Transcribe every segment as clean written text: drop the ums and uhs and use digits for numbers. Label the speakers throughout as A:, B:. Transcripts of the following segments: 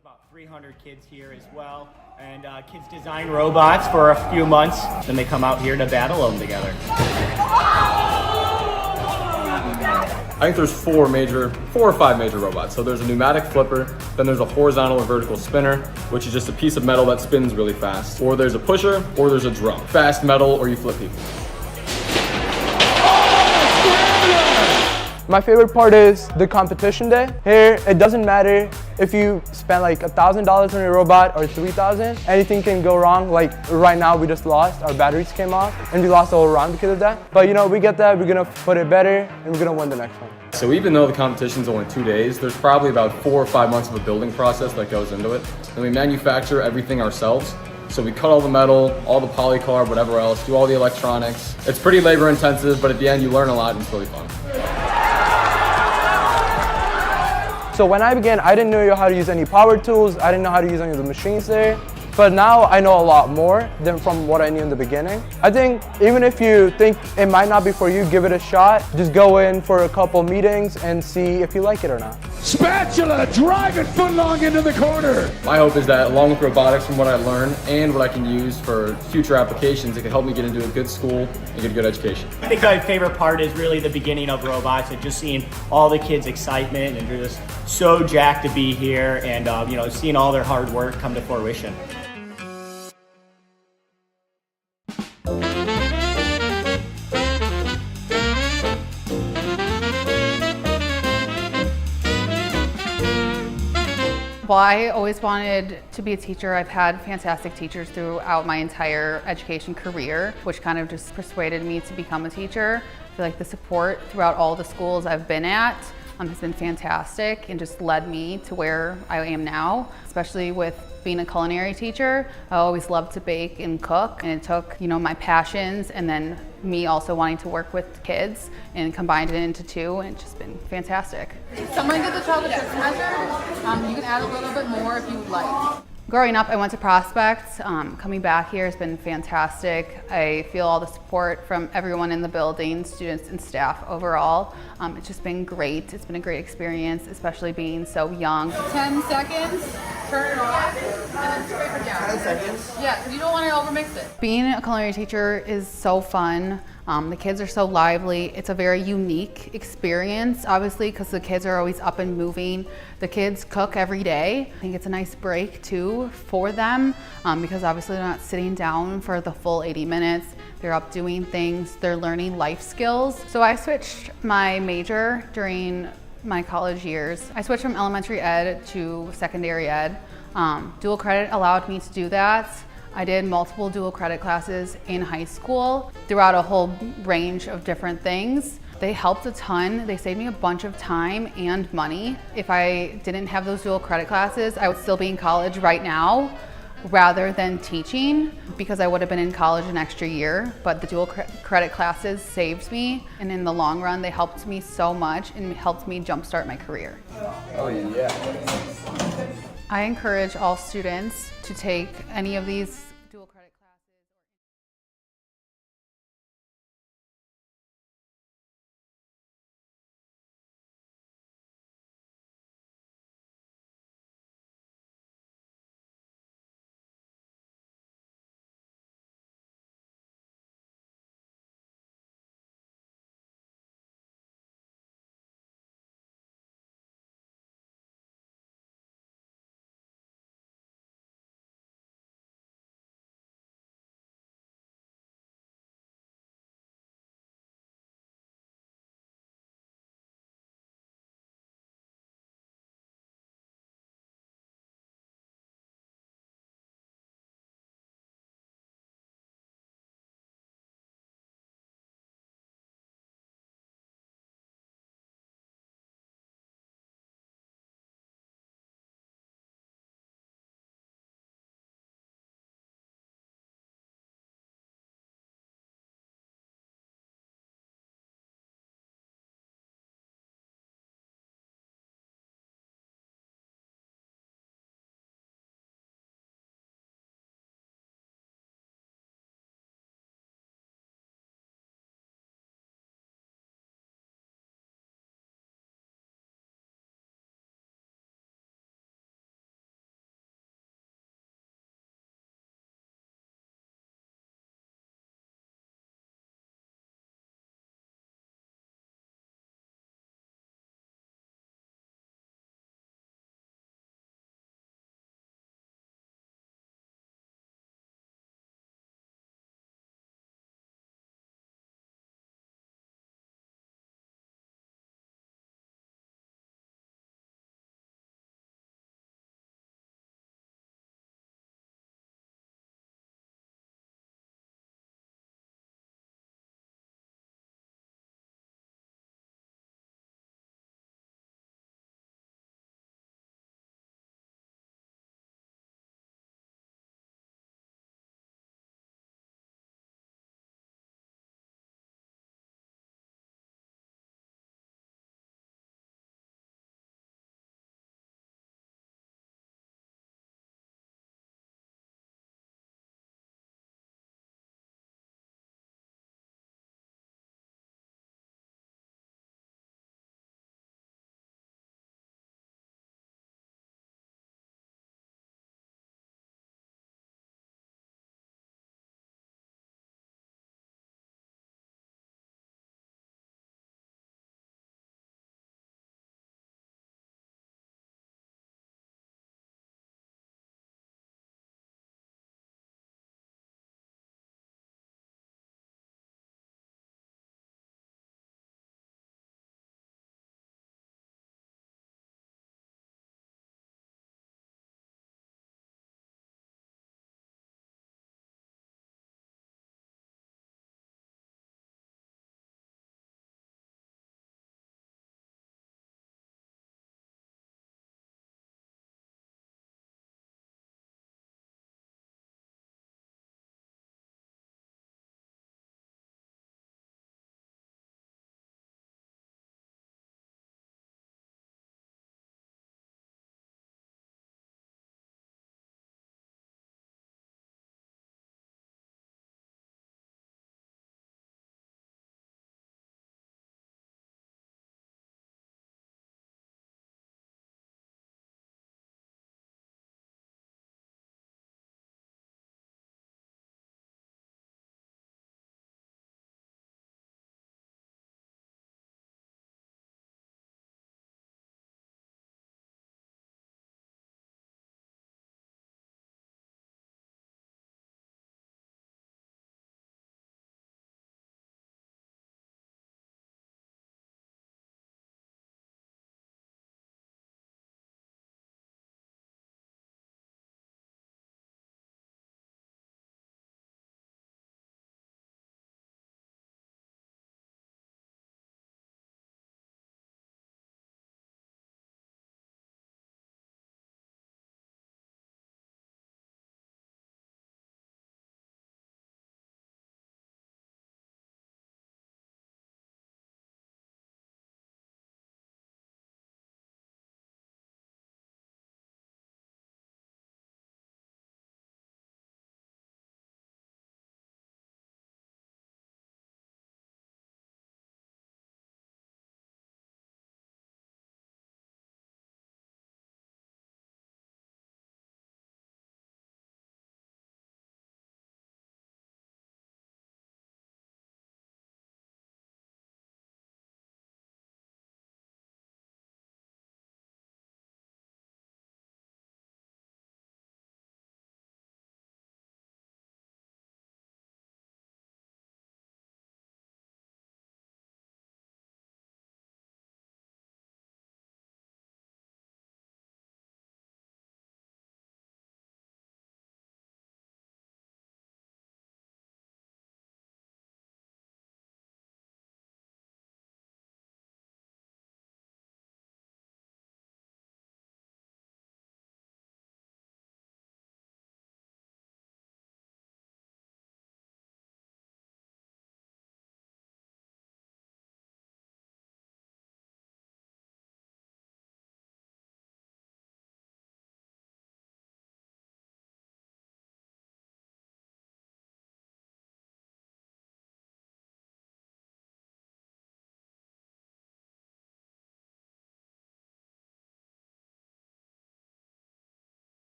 A: with about 300 kids here as well, and kids design robots for a few months, then they come out here to battle them together.
B: I think there's four or five major robots. So there's a pneumatic flipper, then there's a horizontal or vertical spinner, which is just a piece of metal that spins really fast. Or there's a pusher, or there's a drum. Fast metal, or you flip people.
C: My favorite part is the competition day. Here, it doesn't matter if you spend like $1,000 on your robot or $3,000. Anything can go wrong. Like right now, we just lost. Our batteries came off, and we lost the whole round because of that. But you know, we get that. We're gonna put it better, and we're gonna win the next one.
B: So even though the competition's only 2 days, there's probably about 4 or 5 months of a building process that goes into it. And we manufacture everything ourselves. So we cut all the metal, all the polycarb, whatever else, do all the electronics. It's pretty labor intensive, but at the end you learn a lot and it's really fun.
C: So when I began, I didn't know how to use any power tools. I didn't know how to use any of the machines there. But now I know a lot more than from what I knew in the beginning. I think even if you think it might not be for you, give it a shot. Just go in for a couple meetings and see if you like it or not.
D: Spatula driving footlong into the corner.
B: My hope is that along with robotics, from what I learned and what I can use for future applications, it can help me get into a good school and get a good education.
A: I think my favorite part is really the beginning of robots and just seeing all the kids' excitement, and they're just so jacked to be here, and you know, seeing all their hard work come to fruition.
E: Well, I always wanted to be a teacher. I've had fantastic teachers throughout my entire education career, which kind of just persuaded me to become a teacher. I feel like the support throughout all the schools I've been at has been fantastic and just led me to where I am now, especially with being a culinary teacher. I always loved to bake and cook, and it took, you know, my passions and then me also wanting to work with kids and combined it into two, and it's just been fantastic.
F: Someone did the chocolate chip measure. You can add a little bit more if you would like.
E: Growing up, I went to Prospect. Coming back here has been fantastic. I feel all the support from everyone in the building, students and staff overall. It's just been great. It's been a great experience, especially being so young.
F: 10 seconds, turn it off, and then scrape it down. 10 seconds? Yeah, because you don't want to overmix it.
E: Being a culinary teacher is so fun. The kids are so lively. It's a very unique experience, obviously, because the kids are always up and moving. The kids cook every day. I think it's a nice break too for them, because obviously they're not sitting down for the full 80 minutes. They're up doing things. They're learning life skills. So I switched my major during my college years. I switched from elementary ed to secondary ed. Dual credit allowed me to do that. I did multiple dual credit classes in high school throughout a whole range of different things. They helped a ton. They saved me a bunch of time and money. If I didn't have those dual credit classes, I would still be in college right now rather than teaching, because I would have been in college an extra year. But the dual credit classes saved me, and in the long run, they helped me so much and helped me jumpstart my career.
B: Oh yeah.
E: I encourage all students to take any of these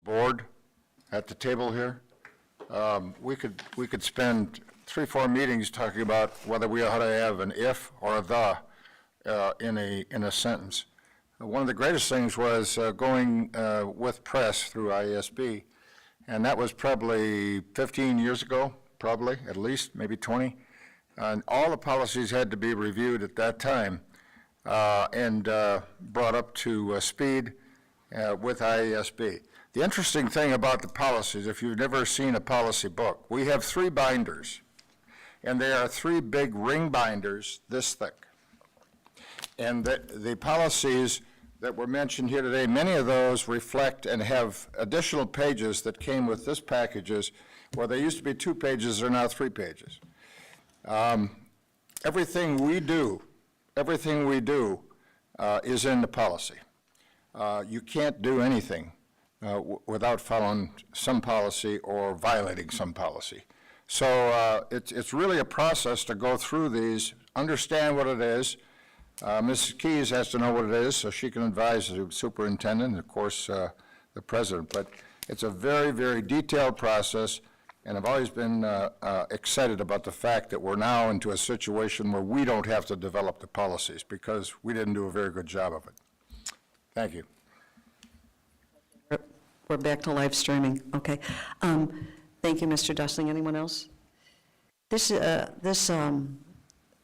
G: board at the table here. We could spend 3-4 meetings talking about whether we ought to have an if or a the in a sentence. One of the greatest things was going with press through ISB, and that was probably 15 years ago, probably, at least, maybe 20. And all the policies had to be reviewed at that time and brought up to speed with IASB. The interesting thing about the policies, if you've never seen a policy book, we have 3 binders, and they are 3 big ring binders this thick. And the policies that were mentioned here today, many of those reflect and have additional pages that came with this packages, where they used to be 2 pages, they're now 3 pages. Everything we do is in the policy. You can't do anything without following some policy or violating some policy. So it's really a process to go through these, understand what it is. Mrs. Keys has to know what it is so she can advise the superintendent and, of course, the president. But it's a very, very detailed process, and I've always been excited about the fact that we're now into a situation where we don't have to develop the policies because we didn't do a very good job of it. Thank you.
H: We're back to live streaming. Okay. Thank you, Mr. Dustling. Anyone else? This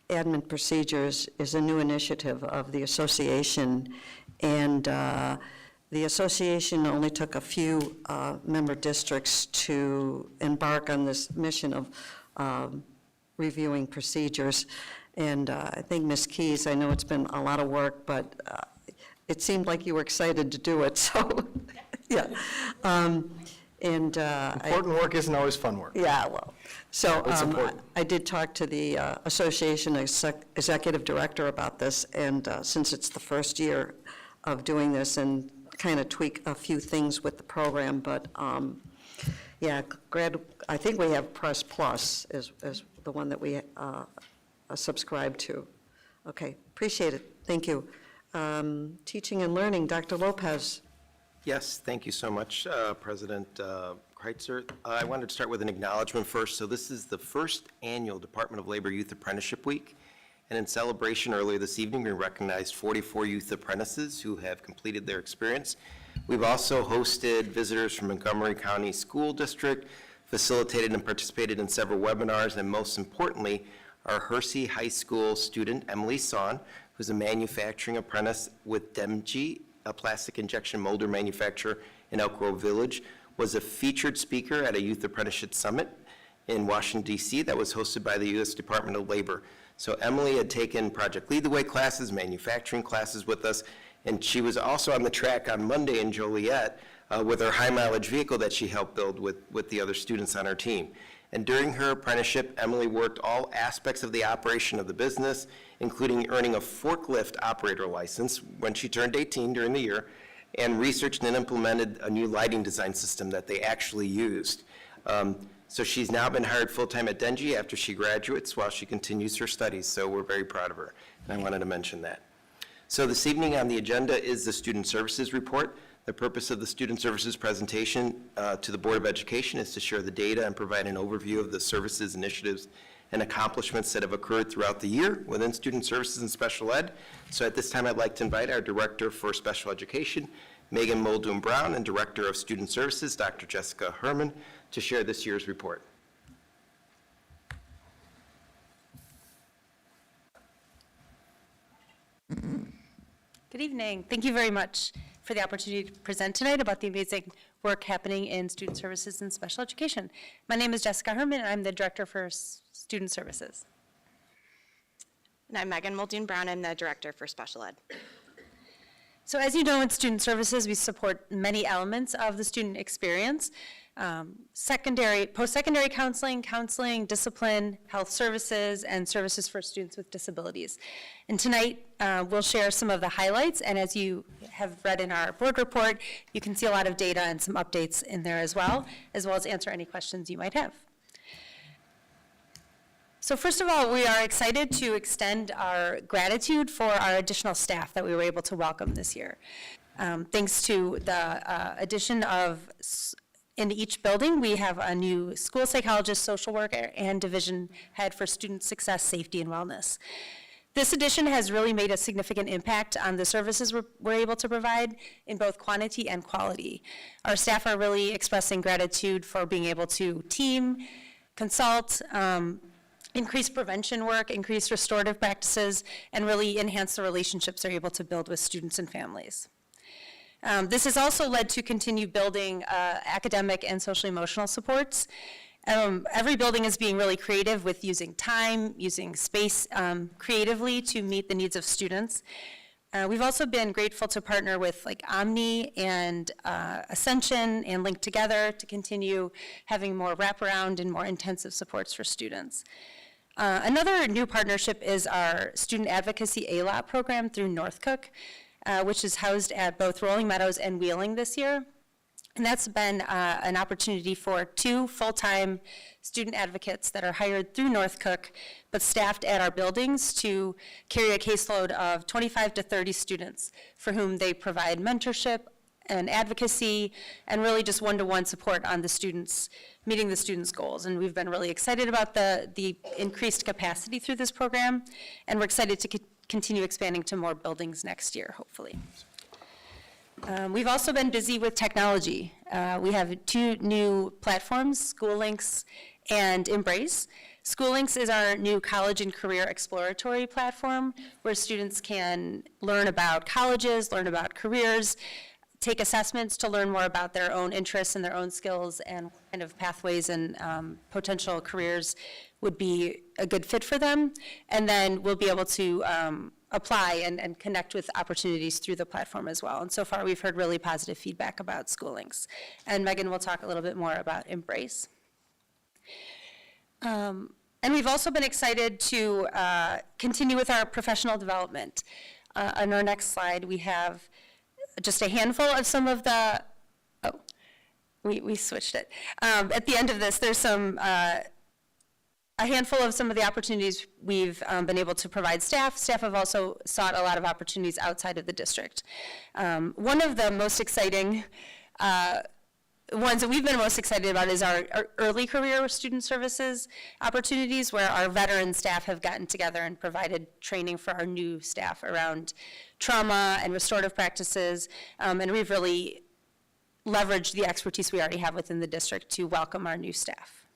H: admin procedures is a new initiative of the association, and the association only took a few member districts to embark on this mission of reviewing procedures. And I think, Ms. Keys, I know it's been a lot of work, but it seemed like you were excited to do it, so, yeah.
I: Important work isn't always fun work.
H: Yeah, well, so
I: It's important.
H: I did talk to the association executive director about this, and since it's the first year of doing this, and kind of tweak a few things with the program, but yeah, I think we have Press Plus as the one that we subscribe to. Okay, appreciate it. Thank you. Teaching and learning, Dr. Lopez.
J: Yes, thank you so much, President Kreitzer. I wanted to start with an acknowledgement first. So this is the first annual Department of Labor Youth Apprenticeship Week. And in celebration earlier this evening, we recognized 44 youth apprentices who have completed their experience. We've also hosted visitors from Montgomery County School District, facilitated and participated in several webinars, and most importantly, our Hersey High School student, Emily Son, who's a manufacturing apprentice with Demji, a plastic injection molder manufacturer in Elk Grove Village, was a featured speaker at a Youth Apprenticeship Summit in Washington, D.C. that was hosted by the U.S. Department of Labor. So Emily had taken Project Lead the Way classes, manufacturing classes with us, and she was also on the track on Monday in Joliet with her high mileage vehicle that she helped build with the other students on her team. And during her apprenticeship, Emily worked all aspects of the operation of the business, including earning a forklift operator license when she turned 18 during the year, and researched and implemented a new lighting design system that they actually used. So she's now been hired full-time at Denji after she graduates while she continues her studies, so we're very proud of her, and I wanted to mention that. So this evening on the agenda is the Student Services Report. The purpose of the Student Services presentation to the Board of Education is to share the data and provide an overview of the services, initiatives, and accomplishments that have occurred throughout the year within Student Services and Special Ed. So at this time, I'd like to invite our Director for Special Education, Megan Muldoon-Brown, and Director of Student Services, Dr. Jessica Herman, to share this year's report.
K: Good evening. Thank you very much for the opportunity to present tonight about the amazing work happening in Student Services and Special Education. My name is Jessica Herman, and I'm the Director for Student Services.
L: And I'm Megan Muldoon-Brown. I'm the Director for Special Ed.
K: So as you know, in Student Services, we support many elements of the student experience. Post-secondary counseling, discipline, health services, and services for students with disabilities. And tonight, we'll share some of the highlights, and as you have read in our board report, you can see a lot of data and some updates in there as well as answer any questions you might have. So first of all, we are excited to extend our gratitude for our additional staff that we were able to welcome this year. Thanks to the addition of, in each building, we have a new school psychologist, social worker, and division head for student success, safety, and wellness. This addition has really made a significant impact on the services we're able to provide in both quantity and quality. Our staff are really expressing gratitude for being able to team, consult, increase prevention work, increase restorative practices, and really enhance the relationships they're able to build with students and families. This has also led to continue building academic and social emotional supports. Every building is being really creative with using time, using space creatively to meet the needs of students. We've also been grateful to partner with like Omni and Ascension and Link Together to continue having more wraparound and more intensive supports for students. Another new partnership is our Student Advocacy ALOP program through North Cook, which is housed at both Rolling Meadows and Wheeling this year. And that's been an opportunity for 2 full-time student advocates that are hired through North Cook, but staffed at our buildings to carry a caseload of 25 to 30 students for whom they provide mentorship and advocacy and really just one-to-one support on the students, meeting the students' goals. And we've been really excited about the increased capacity through this program, and we're excited to continue expanding to more buildings next year, hopefully. We've also been busy with technology. We have 2 new platforms, SchoolLinks and Embrace. SchoolLinks is our new college and career exploratory platform where students can learn about colleges, learn about careers, take assessments to learn more about their own interests and their own skills and what kind of pathways and potential careers would be a good fit for them. And then we'll be able to apply and connect with opportunities through the platform as well. And so far, we've heard really positive feedback about SchoolLinks. And Megan will talk a little bit more about Embrace. And we've also been excited to continue with our professional development. On our next slide, we have just a handful of some of the, we switched it. At the end of this, there's some, a handful of some of the opportunities we've been able to provide staff. Staff have also sought a lot of opportunities outside of the district. One of the most exciting ones that we've been most excited about is our early career student services opportunities, where our veteran staff have gotten together and provided training for our new staff around trauma and restorative practices, and we've really leveraged the expertise we already have within the district to welcome our new staff.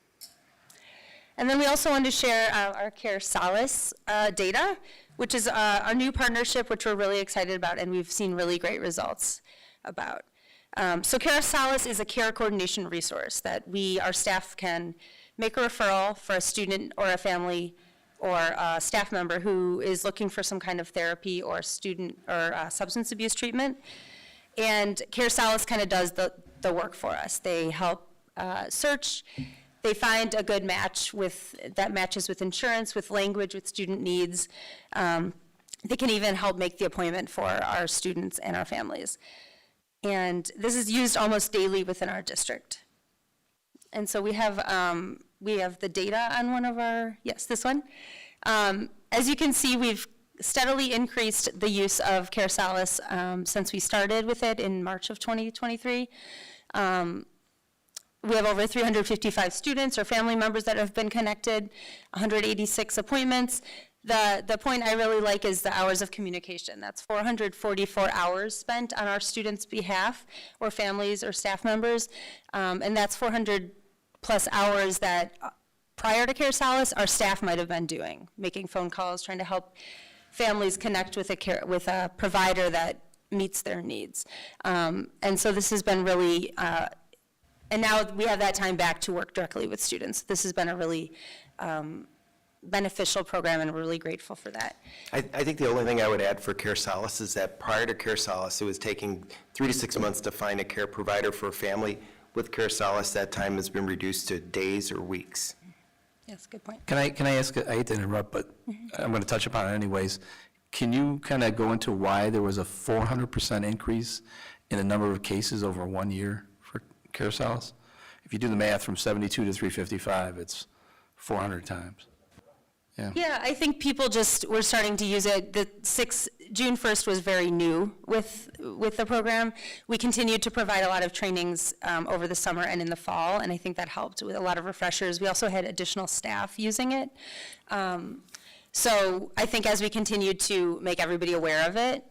K: And then we also wanted to share our Care Solace data, which is our new partnership, which we're really excited about, and we've seen really great results about. So Care Solace is a care coordination resource that our staff can make a referral for a student or a family or a staff member who is looking for some kind of therapy or student or substance abuse treatment. And Care Solace kind of does the work for us. They help search. They find a good match that matches with insurance, with language, with student needs. They can even help make the appointment for our students and our families. And this is used almost daily within our district. And so we have the data on one of our, yes, this one. As you can see, we've steadily increased the use of Care Solace since we started with it in March of 2023. We have over 355 students or family members that have been connected, 186 appointments. The point I really like is the hours of communication. That's 444 hours spent on our students' behalf, or families or staff members, and that's 400 plus hours that prior to Care Solace, our staff might have been doing, making phone calls, trying to help families connect with a provider that meets their needs. And so this has been really, and now we have that time back to work directly with students. This has been a really beneficial program, and we're really grateful for that.
J: I think the only thing I would add for Care Solace is that prior to Care Solace, it was taking 3 to 6 months to find a care provider for a family. With Care Solace, that time has been reduced to days or weeks.
K: Yes, good point.
M: Can I ask, I hate to interrupt, but I'm going to touch upon it anyways. Can you kind of go into why there was a 400% increase in the number of cases over 1 year for Care Solace? If you do the math from 72 to 355, it's 400 times.
K: Yeah, I think people just were starting to use it. June 1st was very new with the program. We continued to provide a lot of trainings over the summer and in the fall, and I think that helped with a lot of refreshers. We also had additional staff using it. So I think as we continued to make everybody aware of it,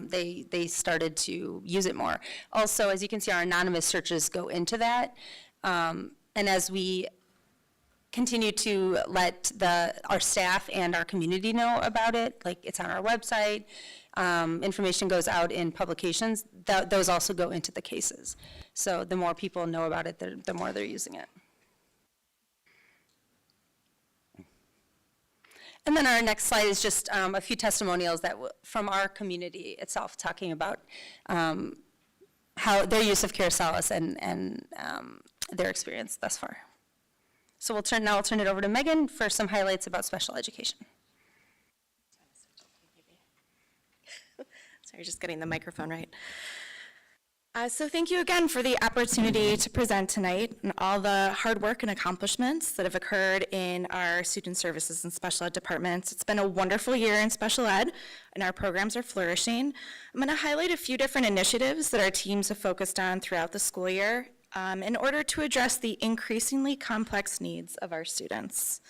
K: they started to use it more. Also, as you can see, our anonymous searches go into that. And as we continue to let our staff and our community know about it, like it's on our website, information goes out in publications, those also go into the cases. So the more people know about it, the more they're using it. And then our next slide is just a few testimonials from our community itself, talking about how their use of Carousel and their experience thus far. So now I'll turn it over to Megan for some highlights about special education.
L: Sorry, just getting the microphone right. So thank you again for the opportunity to present tonight and all the hard work and accomplishments that have occurred in our student services and special ed departments. It's been a wonderful year in special ed, and our programs are flourishing. I'm going to highlight a few different initiatives that our teams have focused on throughout the school year in order to address the increasingly complex needs of our students.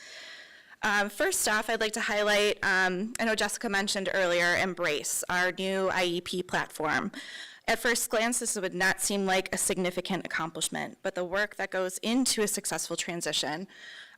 L: First off, I'd like to highlight, I know Jessica mentioned earlier, Embrace, our new IEP platform. At first glance, this would not seem like a significant accomplishment, but the work that goes into a successful transition,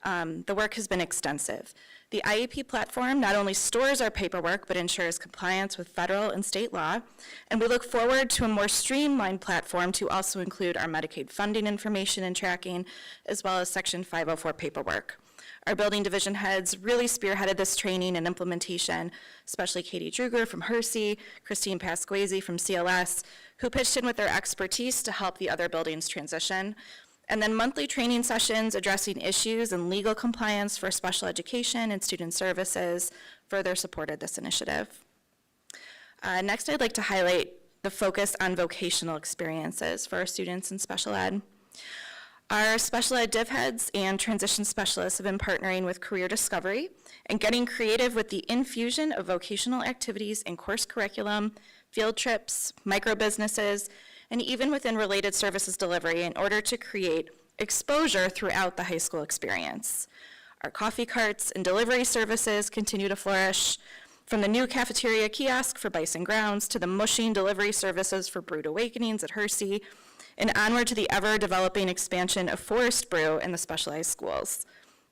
L: the work has been extensive. The IEP platform not only stores our paperwork, but ensures compliance with federal and state law, and we look forward to a more streamlined platform to also include our Medicaid funding information and tracking, as well as Section 504 paperwork. Our building division heads really spearheaded this training and implementation, especially Katie Druger from Hersey, Christine Pasquazi from CLS, who pitched in with their expertise to help the other buildings transition. And then monthly training sessions addressing issues and legal compliance for special education and student services further supported this initiative. Next, I'd like to highlight the focus on vocational experiences for our students in special ed. Our special ed div heads and transition specialists have been partnering with Career Discovery and getting creative with the infusion of vocational activities in course curriculum, field trips, micro businesses, and even within related services delivery in order to create exposure throughout the high school experience. Our coffee carts and delivery services continue to flourish, from the new cafeteria kiosk for Bison Grounds to the mushing delivery services for Brewed Awakenings at Hersey, and onward to the ever-developing expansion of Forest Brew in the specialized schools.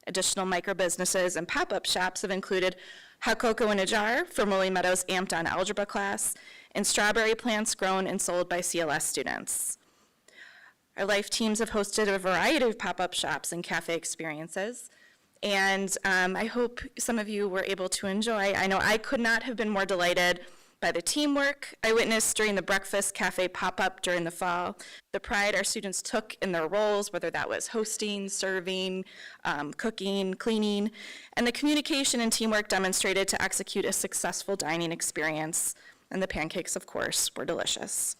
L: Additional micro-businesses and pop-up shops have included Hot Cocoa in a Jar for Molly Meadows' Amped-On Algebra class, and strawberry plants grown and sold by CLS students. Our life teams have hosted a variety of pop-up shops and cafe experiences, and I hope some of you were able to enjoy. I know I could not have been more delighted by the teamwork I witnessed during the breakfast cafe pop-up during the fall, the pride our students took in their roles, whether that was hosting, serving, cooking, cleaning, and the communication and teamwork demonstrated to execute a successful dining experience. And the pancakes, of course, were delicious.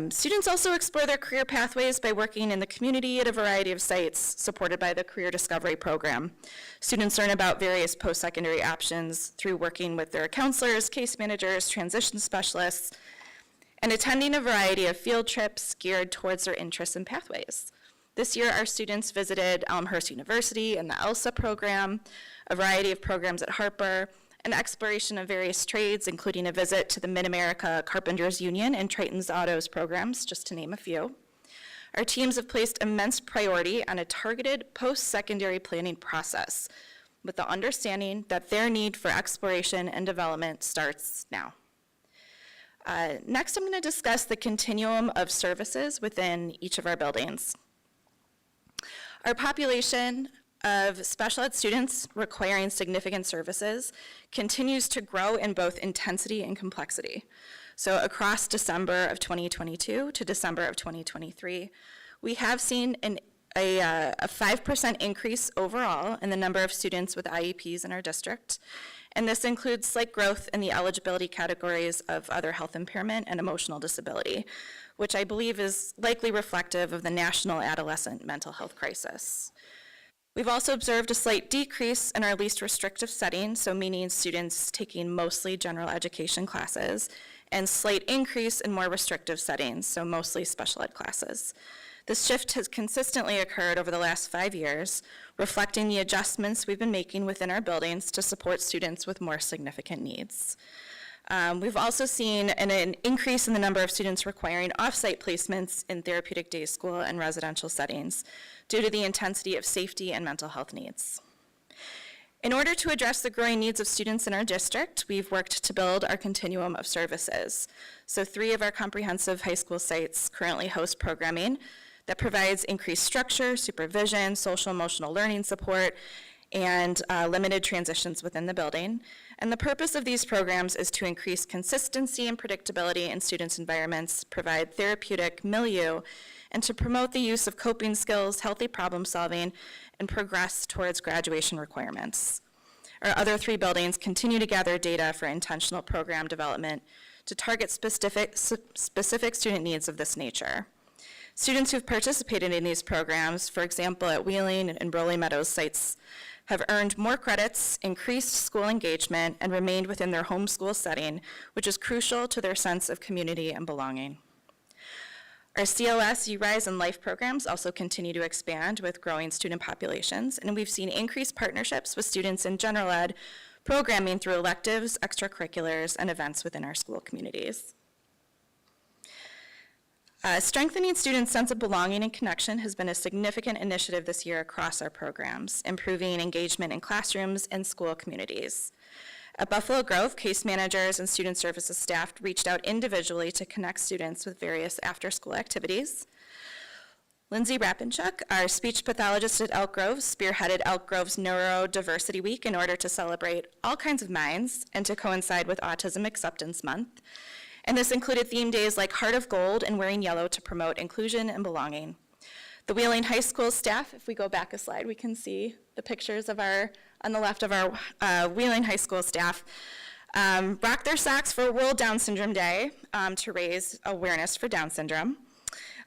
L: Students also explore their career pathways by working in the community at a variety of sites supported by the Career Discovery Program. Students learn about various post-secondary options through working with their counselors, case managers, transition specialists, and attending a variety of field trips geared towards their interests and pathways. This year, our students visited Elmhurst University and the ELSA program, a variety of programs at Harper, an exploration of various trades, including a visit to the Mid-America Carpenters Union and Triton's Autos programs, just to name a few. Our teams have placed immense priority on a targeted post-secondary planning process with the understanding that their need for exploration and development starts now. Next, I'm going to discuss the continuum of services within each of our buildings. Our population of special ed students requiring significant services continues to grow in both intensity and complexity. So across December of 2022 to December of 2023, we have seen a 5% increase overall in the number of students with IEPs in our district. And this includes slight growth in the eligibility categories of other health impairment and emotional disability, which I believe is likely reflective of the national adolescent mental health crisis. We've also observed a slight decrease in our least restrictive setting, so meaning students taking mostly general education classes, and slight increase in more restrictive settings, so mostly special ed classes. This shift has consistently occurred over the last 5 years, reflecting the adjustments we've been making within our buildings to support students with more significant needs. We've also seen an increase in the number of students requiring off-site placements in therapeutic day school and residential settings due to the intensity of safety and mental health needs. In order to address the growing needs of students in our district, we've worked to build our continuum of services. So 3 of our comprehensive high school sites currently host programming that provides increased structure, supervision, social emotional learning support, and limited transitions within the building. And the purpose of these programs is to increase consistency and predictability in students' environments, provide therapeutic milieu, and to promote the use of coping skills, healthy problem solving, and progress towards graduation requirements. Our other 3 buildings continue to gather data for intentional program development to target specific student needs of this nature. Students who've participated in these programs, for example, at Wheeling and Rolling Meadows sites, have earned more credits, increased school engagement, and remained within their home school setting, which is crucial to their sense of community and belonging. Our CLS, URISE, and LIFE programs also continue to expand with growing student populations, and we've seen increased partnerships with students in general ed programming through electives, extracurriculars, and events within our school communities. Strengthening students' sense of belonging and connection has been a significant initiative this year across our programs, improving engagement in classrooms and school communities. At Buffalo Grove, case managers and student services staff reached out individually to connect students with various after-school activities. Lindsay Rapinchuk, our speech pathologist at Elk Grove, spearheaded Elk Grove's Neurodiversity Week in order to celebrate all kinds of minds and to coincide with Autism Acceptance Month. And this included theme days like Heart of Gold and Wearing Yellow to promote inclusion and belonging. The Wheeling High School staff, if we go back a slide, we can see the pictures of on the left of our Wheeling High School staff, rocked their socks for World Down Syndrome Day to raise awareness for Down syndrome.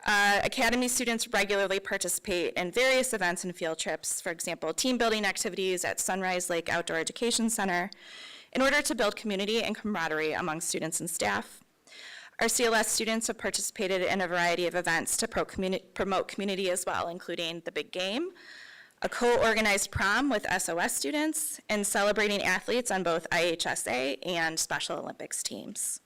L: Academy students regularly participate in various events and field trips, for example, team building activities at Sunrise Lake Outdoor Education Center, in order to build community and camaraderie among students and staff. Our CLS students have participated in a variety of events to promote community as well, including the big game, a co-organized prom with SOS students, and celebrating athletes on both IHSA and Special Olympics teams.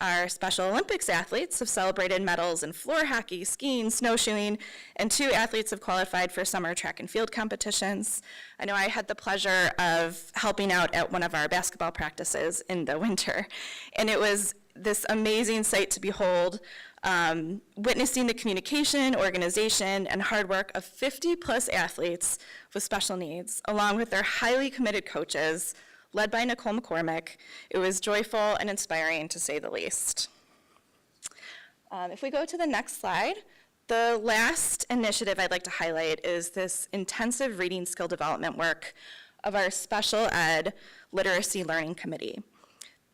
L: Our Special Olympics athletes have celebrated medals in floor hockey, skiing, snowshoeing, and 2 athletes have qualified for summer track and field competitions. I know I had the pleasure of helping out at one of our basketball practices in the winter, and it was this amazing sight to behold, witnessing the communication, organization, and hard work of 50+ athletes with special needs, along with their highly committed coaches, led by Nicole McCormick. It was joyful and inspiring, to say the least. If we go to the next slide, the last initiative I'd like to highlight is this intensive reading skill development work of our Special Ed Literacy Learning Committee.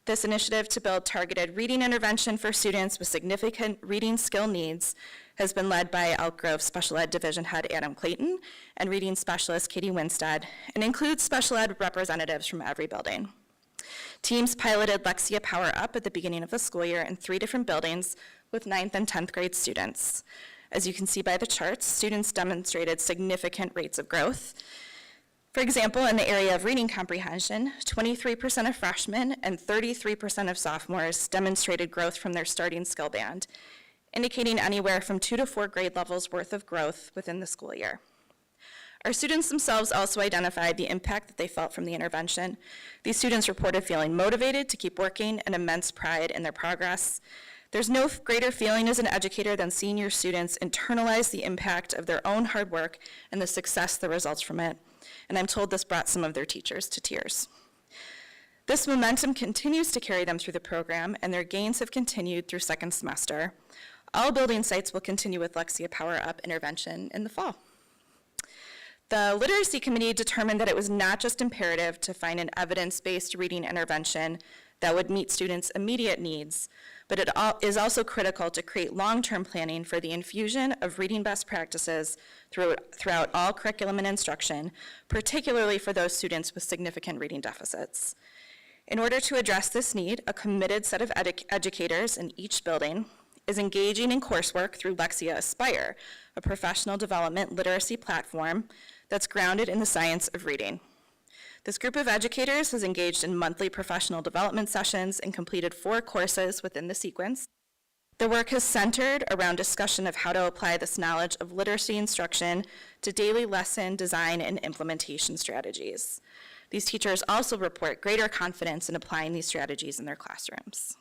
L: This initiative to build targeted reading intervention for students with significant reading skill needs has been led by Elk Grove Special Ed Division Head Adam Clayton and reading specialist Katie Winstead, and includes special ed representatives from every building. Teams piloted Lexia Power Up at the beginning of the school year in 3 different buildings with 9th and 10th grade students. As you can see by the charts, students demonstrated significant rates of growth. For example, in the area of reading comprehension, 23% of freshmen and 33% of sophomores demonstrated growth from their starting skill band, indicating anywhere from 2 to 4 grade levels worth of growth within the school year. Our students themselves also identified the impact that they felt from the intervention. These students reported feeling motivated to keep working and immense pride in their progress. There's no greater feeling as an educator than seeing your students internalize the impact of their own hard work and the success that results from it. And I'm told this brought some of their teachers to tears. This momentum continues to carry them through the program, and their gains have continued through second semester. All building sites will continue with Lexia Power Up intervention in the fall. The Literacy Committee determined that it was not just imperative to find an evidence-based reading intervention that would meet students' immediate needs, but it is also critical to create long-term planning for the infusion of reading best practices throughout all curriculum and instruction, particularly for those students with significant reading deficits. In order to address this need, a committed set of educators in each building is engaging in coursework through Lexia Aspire, a professional development literacy platform that's grounded in the science of reading. This group of educators has engaged in monthly professional development sessions and completed 4 courses within the sequence. The work has centered around discussion of how to apply this knowledge of literacy instruction to daily lesson design and implementation strategies. These teachers also report greater confidence in applying these strategies in their classrooms.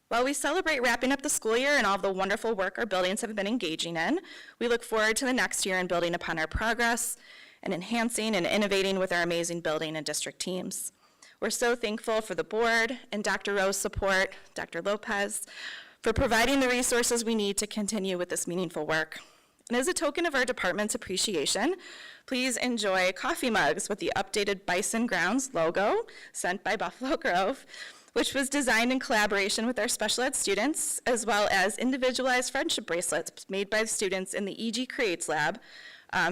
L: While we celebrate wrapping up the school year and all of the wonderful work our buildings have been engaging in, we look forward to the next year and building upon our progress and enhancing and innovating with our amazing building and district teams. We're so thankful for the board and Dr. Rowe's support, Dr. Lopez, for providing the resources we need to continue with this meaningful work. And as a token of our department's appreciation, please enjoy coffee mugs with the updated Bison Grounds logo sent by Buffalo Grove, which was designed in collaboration with our special ed students, as well as individualized friendship bracelets made by the students in the EG Creates Lab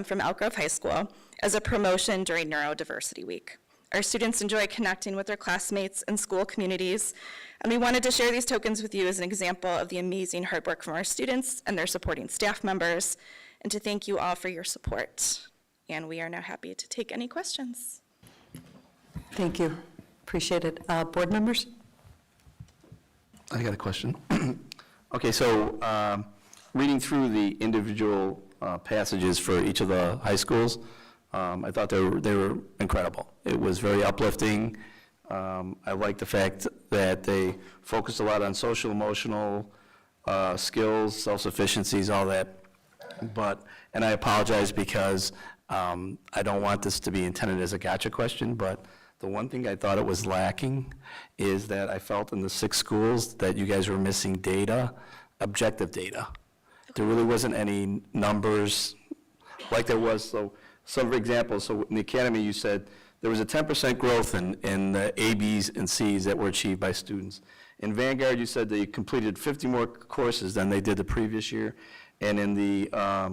L: from Elk Grove High School as a promotion during Neurodiversity Week. Our students enjoy connecting with their classmates and school communities, and we wanted to share these tokens with you as an example of the amazing hard work from our students and their supporting staff members, and to thank you all for your support. And we are now happy to take any questions.
H: Thank you. Appreciate it. Board members?
M: I got a question. Okay, so reading through the individual passages for each of the high schools, I thought they were incredible. It was very uplifting. I like the fact that they focused a lot on social, emotional skills, self-sufficiencies, all that. And I apologize because I don't want this to be intended as a gotcha question, but the one thing I thought it was lacking is that I felt in the 6 schools that you guys were missing data, objective data. There really wasn't any numbers like there was. So some examples, so in the academy you said there was a 10% growth in the A, B's, and C's that were achieved by students. In Vanguard you said they completed 50 more courses than they did the previous year. And in the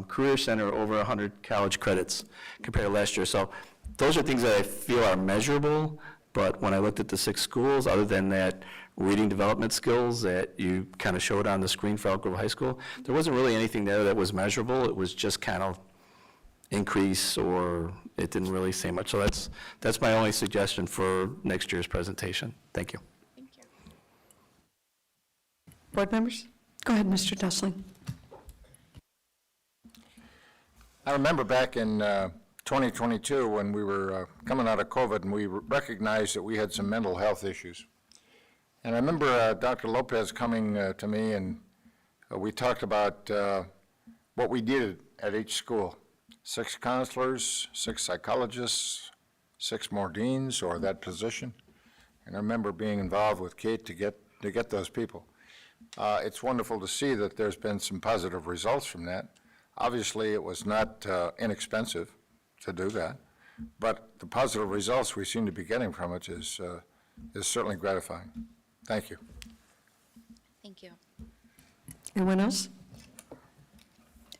M: Career Center, over 100 college credits compared to last year. So those are things that I feel are measurable, but when I looked at the 6 schools, other than that reading development skills that you kind of showed on the screen for Elk Grove High School, there wasn't really anything there that was measurable. It was just kind of increase, or it didn't really say much. So that's my only suggestion for next year's presentation. Thank you.
L: Thank you.
H: Board members? Go ahead, Mr. Dessling.
G: I remember back in 2022 when we were coming out of COVID and we recognized that we had some mental health issues. And I remember Dr. Lopez coming to me and we talked about what we did at each school. 6 counselors, 6 psychologists, 6 more deans or that position. And I remember being involved with Kate to get those people. It's wonderful to see that there's been some positive results from that. Obviously, it was not inexpensive to do that, but the positive results we seem to be getting from it is certainly gratifying. Thank you.
L: Thank you.
H: Anyone else?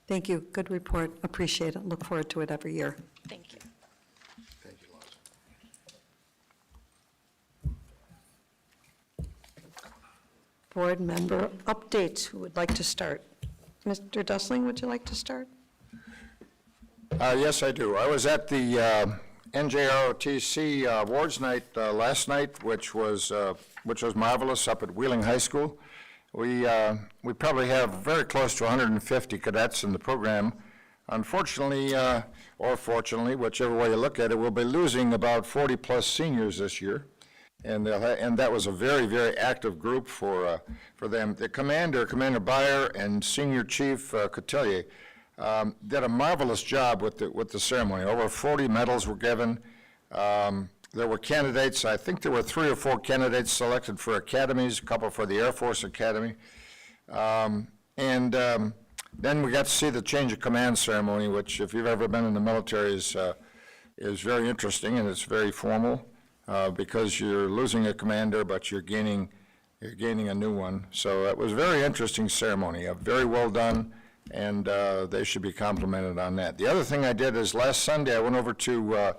H: Thank you. Good report. Appreciate it. Look forward to it every year.
L: Thank you.
G: Thank you, Lois.
H: Board member updates. Who would like to start? Mr. Dessling, would you like to start?
G: Yes, I do. I was at the NJROTC Awards Night last night, which was marvelous up at Wheeling High School. We probably have very close to 150 cadets in the program. Unfortunately, or fortunately, whichever way you look at it, we'll be losing about 40-plus seniors this year. And that was a very, very active group for them. The Commander Byer, and Senior Chief Cotillier did a marvelous job with the ceremony. Over 40 medals were given. There were candidates. I think there were 3 or 4 candidates selected for academies, a couple for the Air Force Academy. Then we got to see the change of command ceremony, which, if you've ever been in the military, is very interesting, and it's very formal. Because you're losing a commander, but you're gaining you're gaining a new one. So it was a very interesting ceremony, very well done, and they should be complimented on that. The other thing I did is last Sunday I went over to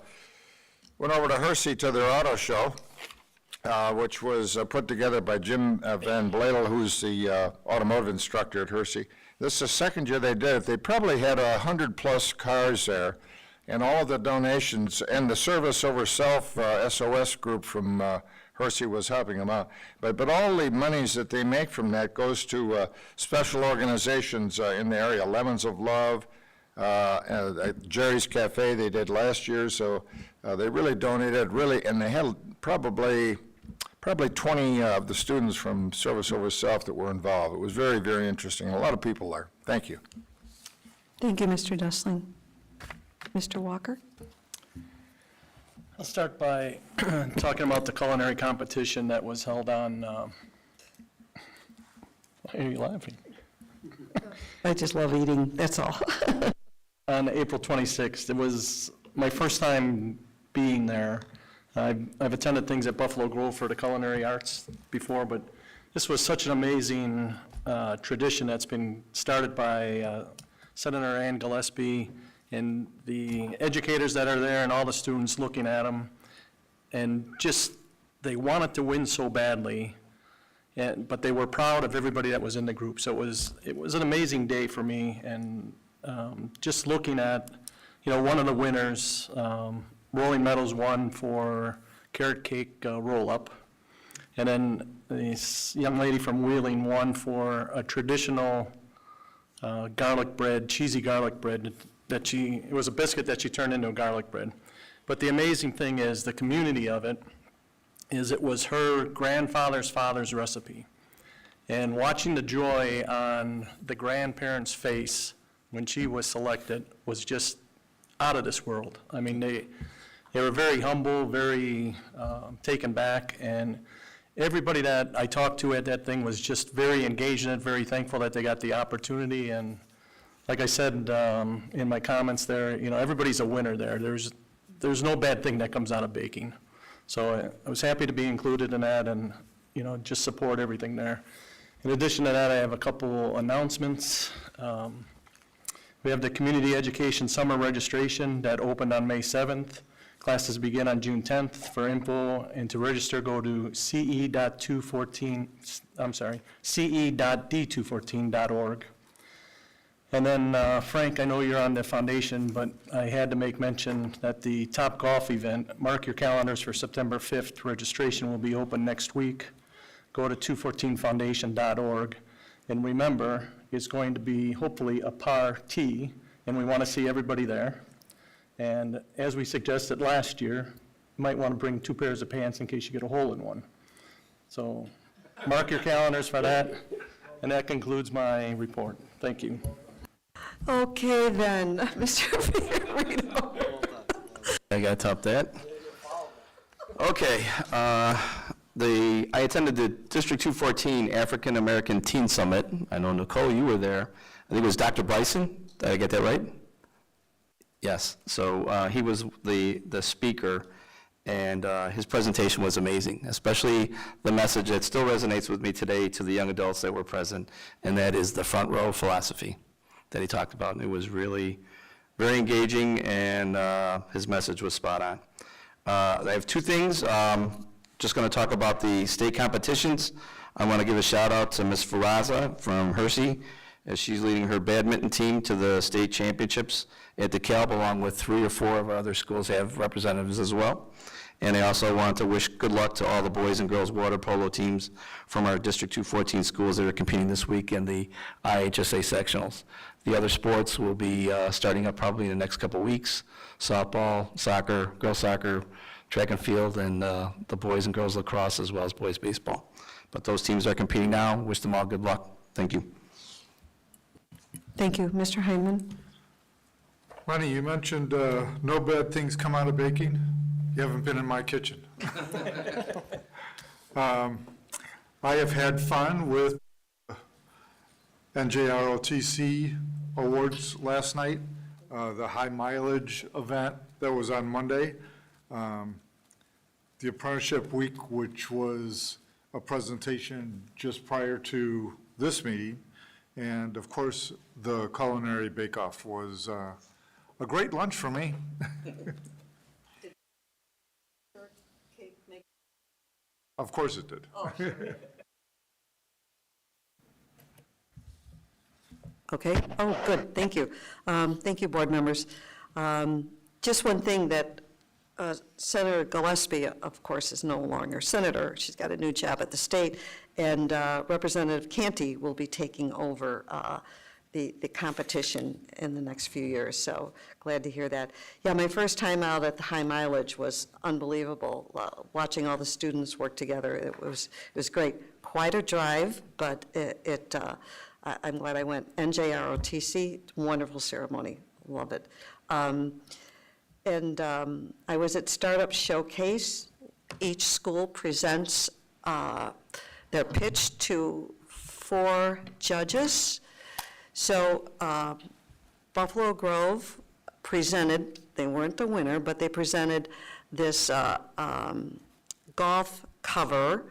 G: Hershey to their auto show, which was put together by Jim Van Bladel, who's the automotive instructor at Hershey. This is the second year they did it. They probably had 100+ cars there, and all of the donations, and the Service Over Self SOS group from Hershey was helping them out. But all the monies that they make from that goes to special organizations in the area, Lemons of Love, Jerry's Cafe they did last year, so they really donated, and they had probably 20 of the students from Service Over Self that were involved. It was very, very interesting. A lot of people there. Thank you.
H: Thank you, Mr. Dessling. Mr. Walker?
N: I'll start by talking about the culinary competition that was held on, why are you laughing?
H: I just love eating, that's all.
N: On April 26th. It was my first time being there. I've attended things at Buffalo Grove for the culinary arts before, but this was such an amazing tradition that's been started by Senator Ann Gillespie and the educators that are there and all the students looking at them. And just, they wanted to win so badly, but they were proud of everybody that was in the group. So it was an amazing day for me, and just looking at, one of the winners, Rolling Meadows won for carrot cake roll-up, and then this young lady from Wheeling won for a traditional garlic bread, cheesy garlic bread it was a biscuit that she turned into a garlic bread. But the amazing thing is the community of it was her grandfather's father's recipe. And watching the joy on the grandparents' face when she was selected was just out of this world. I mean, they were very humble, very taken back, and everybody that I talked to at that thing was just very engaged in it, very thankful that they got the opportunity. And like I said in my comments there, everybody's a winner there. There's no bad thing that comes out of baking. So I was happy to be included in that, and just support everything there. In addition to that, I have a couple announcements. We have the Community Education Summer Registration that opened on May 7th. Classes begin on June 10th. For info and to register, go to ce.d214.org. And then, Frank, I know you're on the foundation, but I had to make mention that the Top Golf event, mark your calendars for September 5th. Registration will be open next week. Go to 214foundation.org. And remember, it's going to be hopefully a par tee, and we want to see everybody there. And as we suggested last year, you might want to bring 2 pairs of pants in case you get a hole in one. So mark your calendars for that. And that concludes my report. Thank you.
H: Okay, then, Mr. Fiorito.
M: I got to top that. Okay. I attended the District 214 African American Teen Summit. I know, Nicole, you were there. I think it was Dr. Bryson. Did I get that right? Yes. So he was the speaker, and his presentation was amazing, especially the message that still resonates with me today to the young adults that were present, and that is the front row philosophy that he talked about. And it was really very engaging, and his message was spot on. I have 2 things. Just going to talk about the state competitions. I want to give a shout out to Ms. Faraza from Hershey, as she's leading her badminton team to the state championships at DeKalb, along with 3 or 4 of our other schools have representatives as well. And I also want to wish good luck to all the boys and girls water polo teams from our District 214 schools that are competing this week in the IHSA sectionals. The other sports will be starting up probably in the next couple weeks: softball, soccer, girls soccer, track and field, and the boys and girls lacrosse, as well as boys baseball. But those teams are competing now. Wish them all good luck. Thank you.
H: Thank you. Mr. Hyman?
D: Lenny, you mentioned no bad things come out of baking. You haven't been in my kitchen. I have had fun with NJROTC awards last night, the high mileage event that was on Monday. The apprenticeship week, which was a presentation just prior to this meeting. And of course, the culinary bake-off was a great lunch for me. Of course it did.
H: Okay, oh, good, thank you. Thank you, board members. Just one thing that Senator Gillespie, of course, is no longer senator. She's got a new job at the state, and Representative Canty will be taking over the competition in the next few years, so glad to hear that. Yeah, my first time out at the high mileage was unbelievable, watching all the students work together. It was great. Quite a drive, but I'm glad I went. NJROTC, wonderful ceremony, love it. And I was at Startup Showcase. Each school presents their pitch to 4 judges. So Buffalo Grove presented, they weren't the winner, but they presented this golf cover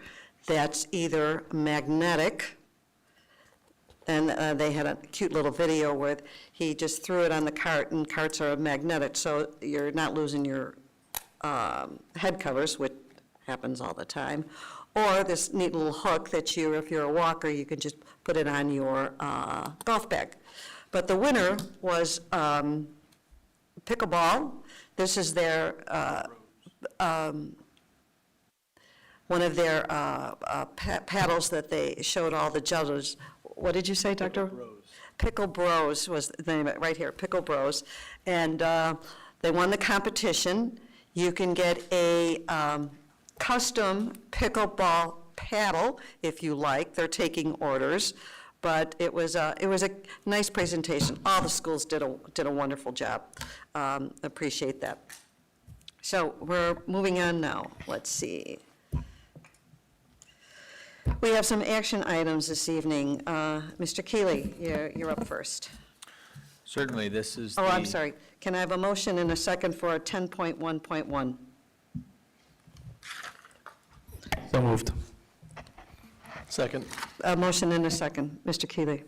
H: that's either magnetic, and they had a cute little video where he just threw it on the cart, and carts are magnetic, so you're not losing your head covers, which happens all the time. Or this neat little hook that you, if you're a walker, you can just put it on your golf bag. But the winner was pickleball. This is their one of their paddles that they showed all the judges. What did you say, Dr.? Pickle Bros was the name of it, right here, Pickle Bros. And they won the competition. You can get a custom pickleball paddle if you like. They're taking orders. But it was a nice presentation. All the schools did a wonderful job. Appreciate that. So we're moving on now. Let's see. We have some action items this evening. Mr. Keeley, you're up first.
O: Certainly, this is
H: Oh, I'm sorry. Can I have a motion and a second for 10.1.1?
N: So moved. Second.
H: A motion and a second. Mr. Keeley.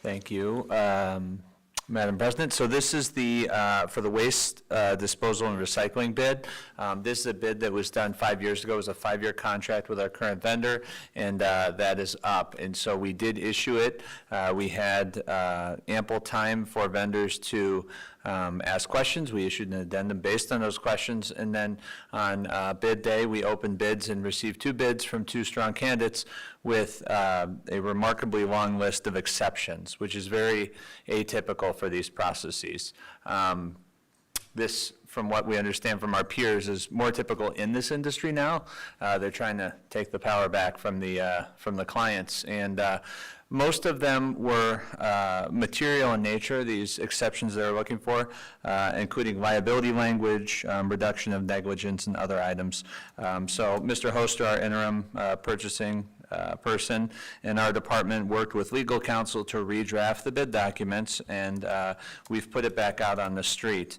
O: Thank you, Madam President. So this is the, for the waste disposal and recycling bid. This is a bid that was done 5 years ago. It was a 5-year contract with our current vendor, and that is up. And so we did issue it. We had ample time for vendors to ask questions. We issued an addendum based on those questions, and then on bid day, we opened bids and received 2 bids from 2 strong candidates with a remarkably long list of exceptions, which is very atypical for these processes. This, from what we understand from our peers, is more typical in this industry now. They're trying to take the power back from the clients, and most of them were material in nature, these exceptions they're looking for, including liability language, reduction of negligence, and other items. So Mr. Hoster, our interim purchasing person in our department, worked with legal counsel to redraft the bid documents, and we've put it back out on the street.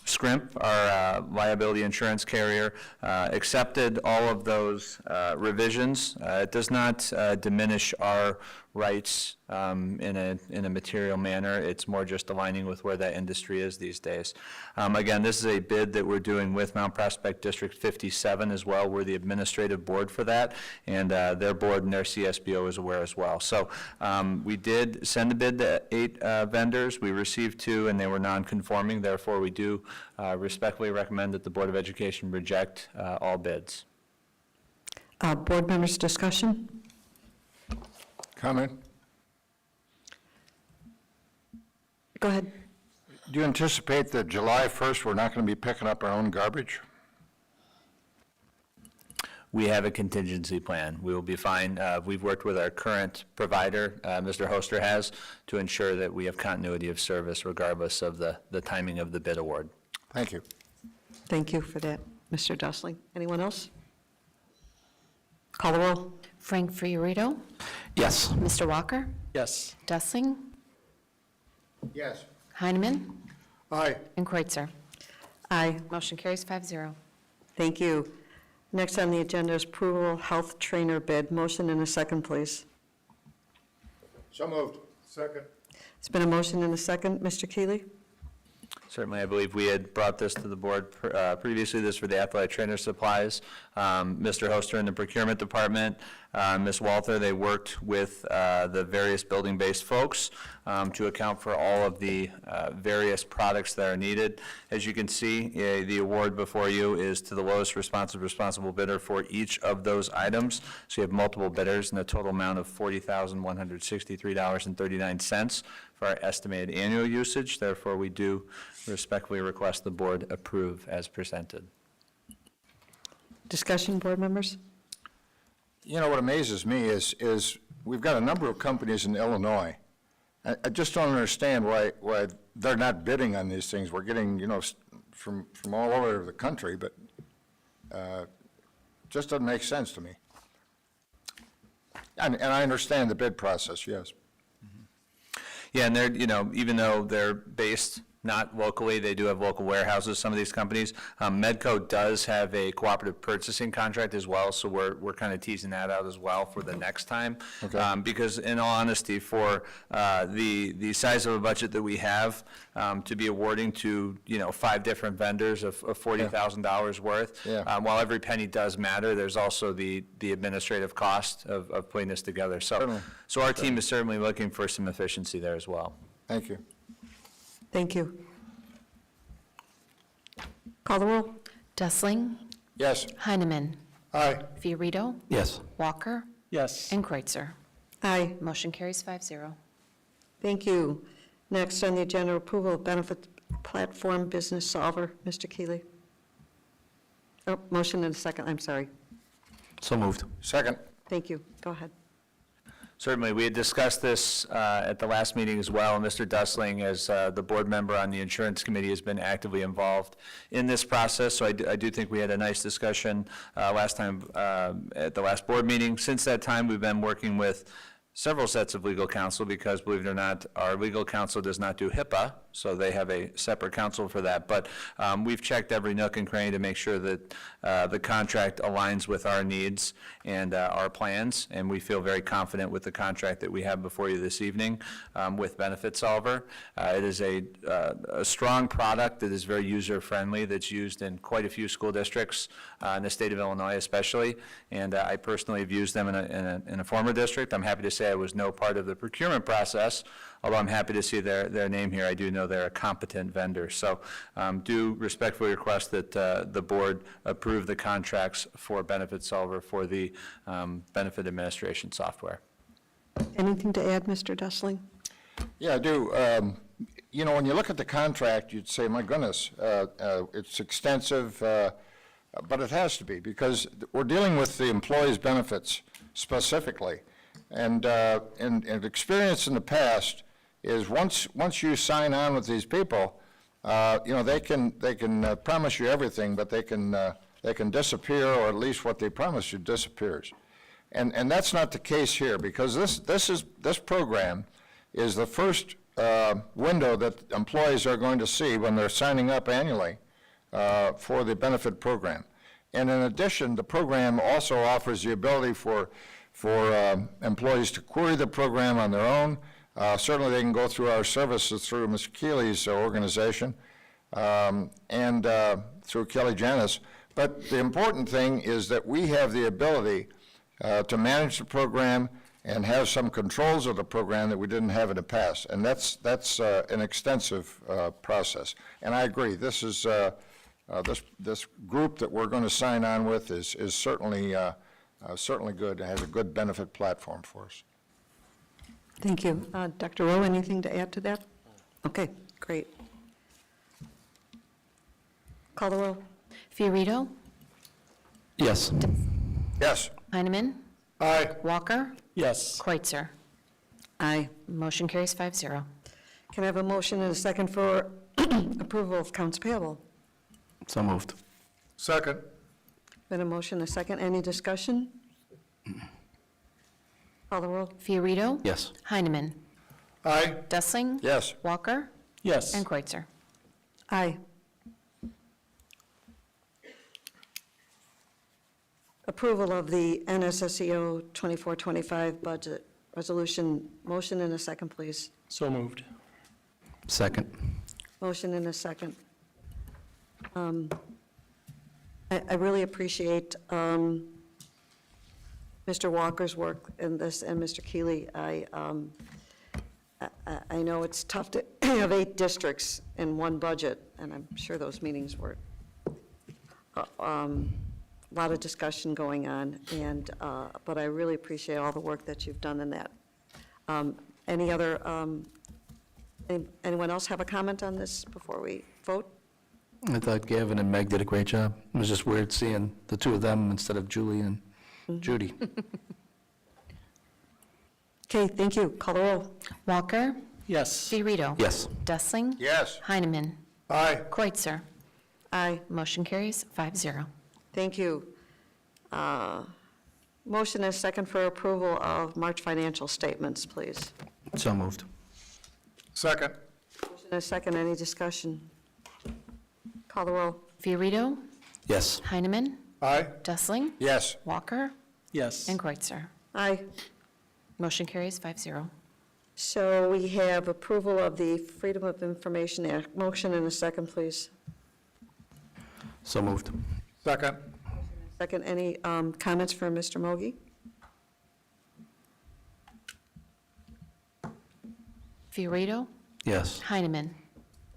O: Scrimp, our liability insurance carrier, accepted all of those revisions. It does not diminish our rights in a material manner. It's more just aligning with where that industry is these days. Again, this is a bid that we're doing with Mount Prospect District 57 as well. We're the administrative board for that, and their board and their CSBO is aware as well. So we did send a bid to 8 vendors. We received 2, and they were non-conforming. Therefore, we do respectfully recommend that the Board of Education reject all bids.
H: Board members' discussion?
G: Comment?
H: Go ahead.
G: Do you anticipate that July 1st, we're not going to be picking up our own garbage?
O: We have a contingency plan. We will be fine. We've worked with our current provider, Mr. Hoster has, to ensure that we have continuity of service regardless of the timing of the bid award.
G: Thank you.
H: Thank you for that, Mr. Dustling. Anyone else? Call the roll.
P: Frank Fiorito?
M: Yes.
P: Mr. Walker?
N: Yes.
P: Dustling?
G: Yes.
P: Heineman?
D: Aye.
P: And Kreutzer?
H: Aye.
P: Motion carries 5-0.
H: Thank you. Next on the agenda is approval health trainer bid. Motion and a second, please.
G: So moved.
D: Second.
H: It's been a motion and a second. Mr. Keeley?
O: Certainly, I believe we had brought this to the board previously, this for the athletic trainer supplies. Mr. Hoster in the procurement department, Ms. Walther, they worked with the various building-based folks to account for all of the various products that are needed. As you can see, the award before you is to the lowest responsible bidder for each of those items. So you have multiple bidders and a total amount of $40,163.39 for our estimated annual usage. Therefore, we do respectfully request the board approve as presented.
H: Discussion, board members?
G: You know, what amazes me is we've got a number of companies in Illinois. I just don't understand why they're not bidding on these things. We're getting, from all over the country, but just doesn't make sense to me. And I understand the bid process, yes.
O: Yeah, and they're, even though they're based not locally, they do have local warehouses, some of these companies. Medco does have a cooperative purchasing contract as well, so we're kind of teasing that out as well for the next time.
G: Okay.
O: Because in all honesty, for the size of a budget that we have, to be awarding to, 5 different vendors of $40,000 worth,
G: Yeah.
O: while every penny does matter, there's also the administrative cost of putting this together.
G: Certainly.
O: So our team is certainly looking for some efficiency there as well.
G: Thank you.
H: Thank you. Call the roll.
P: Dustling,
G: Yes.
P: Heineman,
D: Aye.
P: Fiorito,
M: Yes.
P: Walker,
N: Yes.
P: and Kreutzer.
H: Aye.
P: Motion carries 5-0.
H: Thank you. Next on the agenda, approval of benefit platform business solver. Mr. Keeley? Oh, motion and a second, I'm sorry.
M: So moved.
G: Second.
H: Thank you. Go ahead.
O: Certainly, we had discussed this at the last meeting as well. Mr. Dustling, as the board member on the insurance committee, has been actively involved in this process, so I do think we had a nice discussion last time at the last board meeting. Since that time, we've been working with several sets of legal counsel because, believe it or not, our legal counsel does not do HIPAA, so they have a separate counsel for that. But we've checked every nook and cranny to make sure that the contract aligns with our needs and our plans, and we feel very confident with the contract that we have before you this evening with Benefit Solver. It is a strong product that is very user-friendly, that's used in quite a few school districts in the state of Illinois especially, and I personally have used them in a former district. I'm happy to say I was no part of the procurement process, although I'm happy to see their name here. I do know they're a competent vendor. So do respectfully request that the board approve the contracts for Benefit Solver for the benefit administration software.
H: Anything to add, Mr. Dustling?
G: Yeah, I do. When you look at the contract, you'd say, my goodness, it's extensive, but it has to be because we're dealing with the employees' benefits specifically. And experience in the past is once you sign on with these people, they can promise you everything, but they can disappear, or at least what they promise you disappears. And that's not the case here, because this program is the first window that employees are going to see when they're signing up annually for the benefit program. And in addition, the program also offers the ability for employees to query the program on their own. Certainly they can go through our services through Mr. Keeley's organization and through Kelly Janis. But the important thing is that we have the ability to manage the program and have some controls of the program that we didn't have in the past. And that's an extensive process. And I agree, this is this group that we're going to sign on with is certainly good. It has a good benefit platform for us.
H: Thank you. Dr. Rowe, anything to add to that? Okay, great. Call the roll.
P: Fiorito,
M: Yes.
G: Yes.
P: Heineman,
D: Aye.
P: Walker,
N: Yes.
P: Kreutzer.
H: Aye.
P: Motion carries 5-0.
H: Can I have a motion and a second for approval of accounts payable?
M: So moved.
D: Second.
H: Been a motion, a second. Any discussion? Call the roll.
P: Fiorito,
M: Yes.
P: Heineman,
D: Aye.
P: Dustling,
G: Yes.
P: Walker,
N: Yes.
P: and Kreutzer.
H: Aye. approval of the NSSEO 24-25 budget resolution. Motion and a second, please.
N: So moved.
M: Second.
H: Motion and a second. I really appreciate Mr. Walker's work in this, and Mr. Keeley. I know it's tough to have 8 districts in one budget, and I'm sure those meetings were a lot of discussion going on, and but I really appreciate all the work that you've done in that. Anyone else have a comment on this before we vote?
M: I thought Gavin and Meg did a great job. It was just weird seeing the two of them instead of Julie and Judy.
H: Okay, thank you. Call the roll.
P: Walker.
N: Yes.
P: Fiorito.
M: Yes.
P: Dessling.
G: Yes.
P: Heineman.
D: Aye.
P: Kreutzer.
H: Aye.
P: Motion carries 5-0.
H: Thank you. Motion is second for approval of March financial statements, please.
M: So moved.
D: Second.
H: Motion is second. Any discussion? Call the roll.
P: Fiorito.
M: Yes.
P: Heineman.
D: Aye.
P: Dessling.
G: Yes.
P: Walker.
N: Yes.
P: And Kreutzer.
H: Aye.
P: Motion carries 5-0.
H: So we have approval of the Freedom of Information Act. Motion in a second, please.
M: So moved.
D: Second.
H: Second, any comments from Mr. Mogi?
P: Fiorito.
M: Yes.
P: Heineman.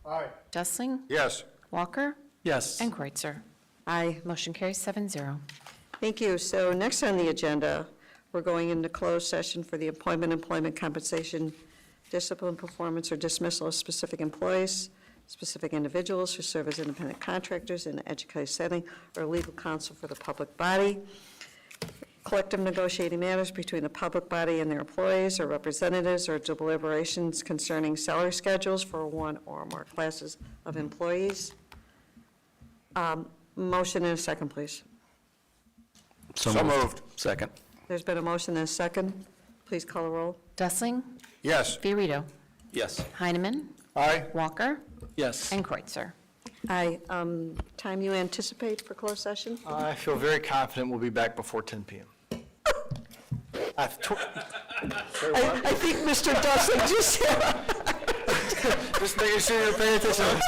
D: Aye.
P: Dessling.
G: Yes.
P: Walker.
N: Yes.
P: And Kreutzer.
H: Aye.
P: Motion carries 7-0.
H: Thank you. So next on the agenda, we're going into closed session for the appointment, employment, compensation, discipline, performance, or dismissal of specific employees, specific individuals who serve as independent contractors in an educational setting, or legal counsel for the public body, collective negotiating matters between the public body and their employees or representatives, or deliberations concerning salary schedules for one or more classes of employees. Motion in a second, please.
G: So moved.
M: Second.
H: There's been a motion and a second. Please call a roll.
P: Dessling.
G: Yes.
P: Fiorito.
M: Yes.
P: Heineman.
D: Aye.
P: Walker.
N: Yes.
P: And Kreutzer.
H: Aye. Time you anticipate for closed session?
I: I feel very confident we'll be back before 10 p.m.
H: I think Mr. Dustin just
I: Just making sure you're paying attention.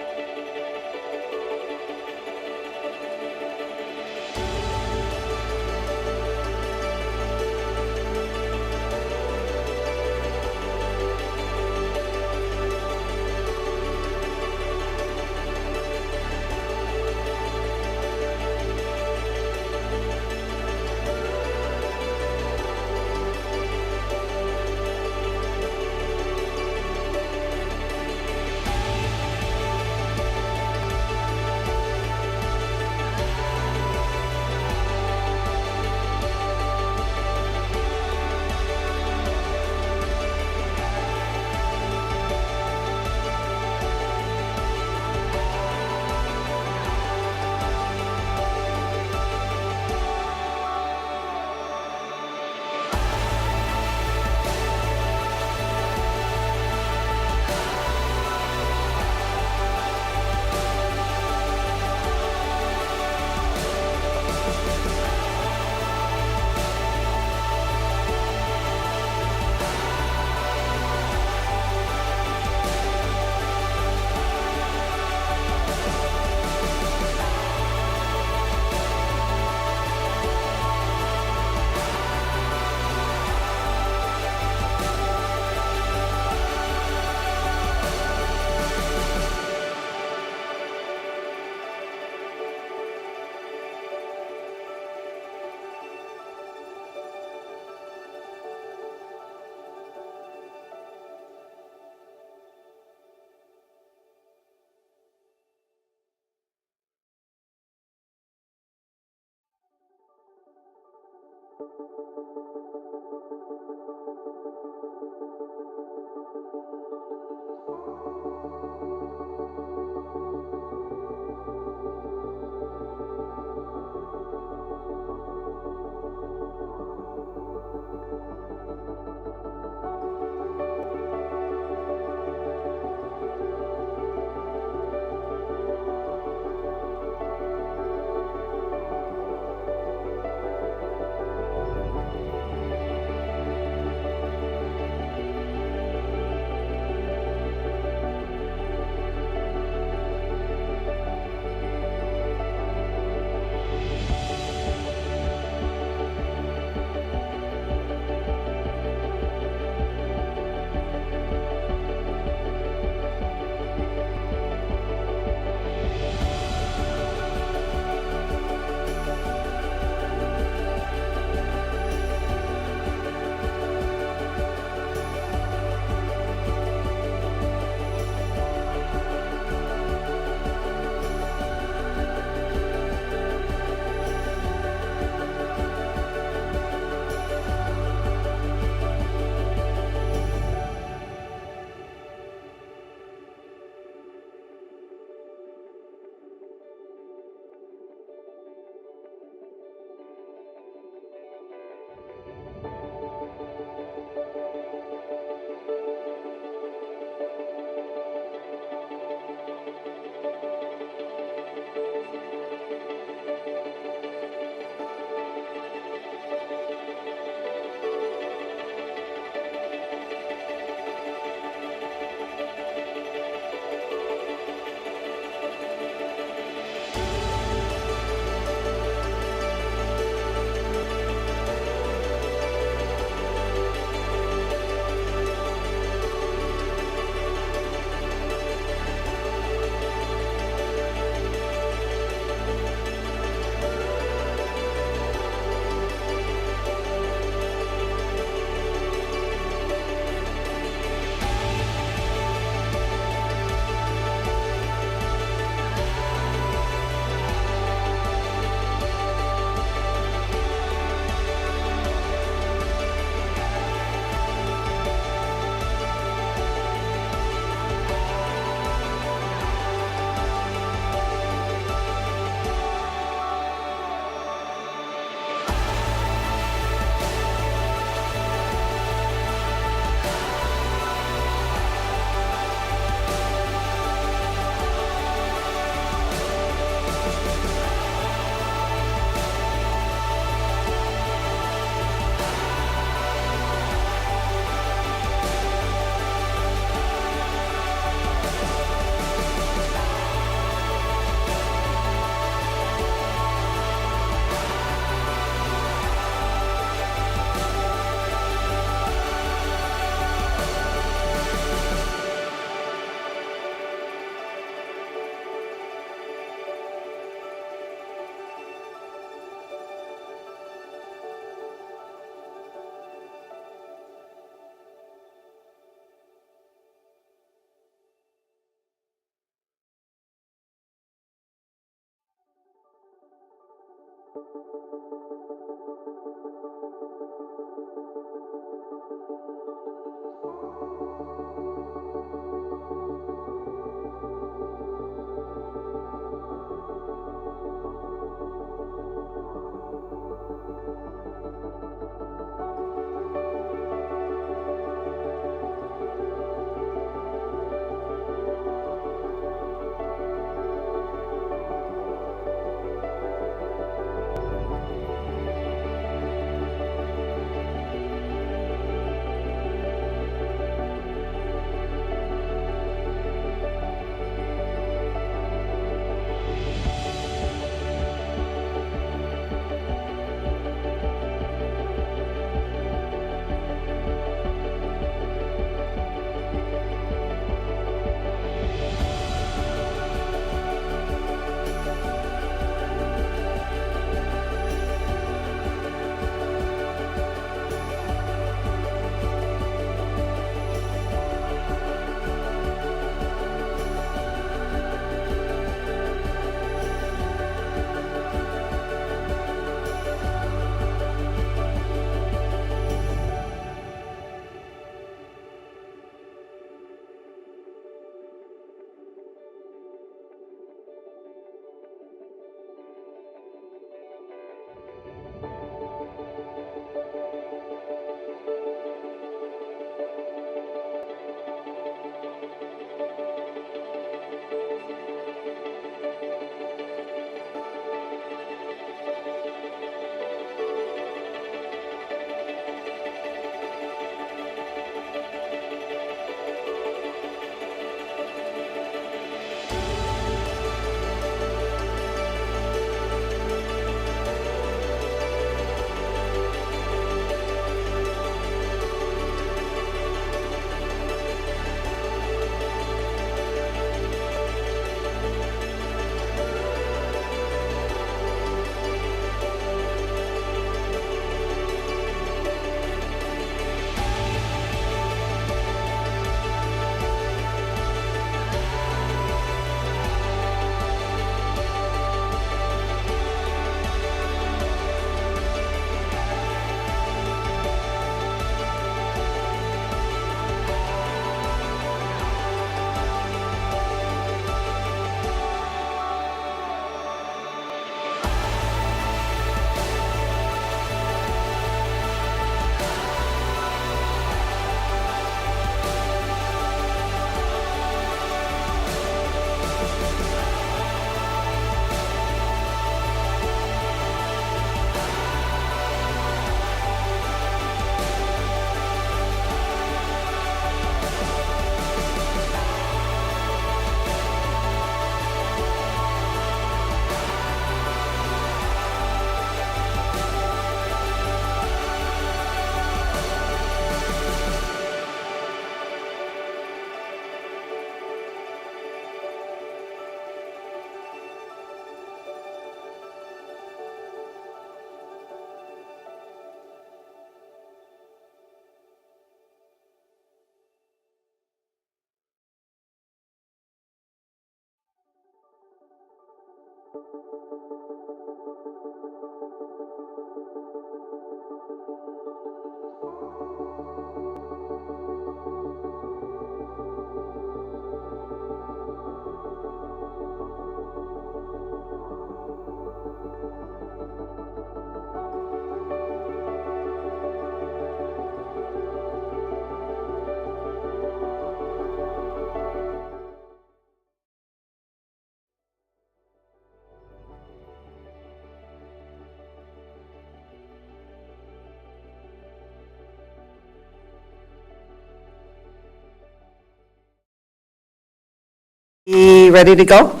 H: Ready to go?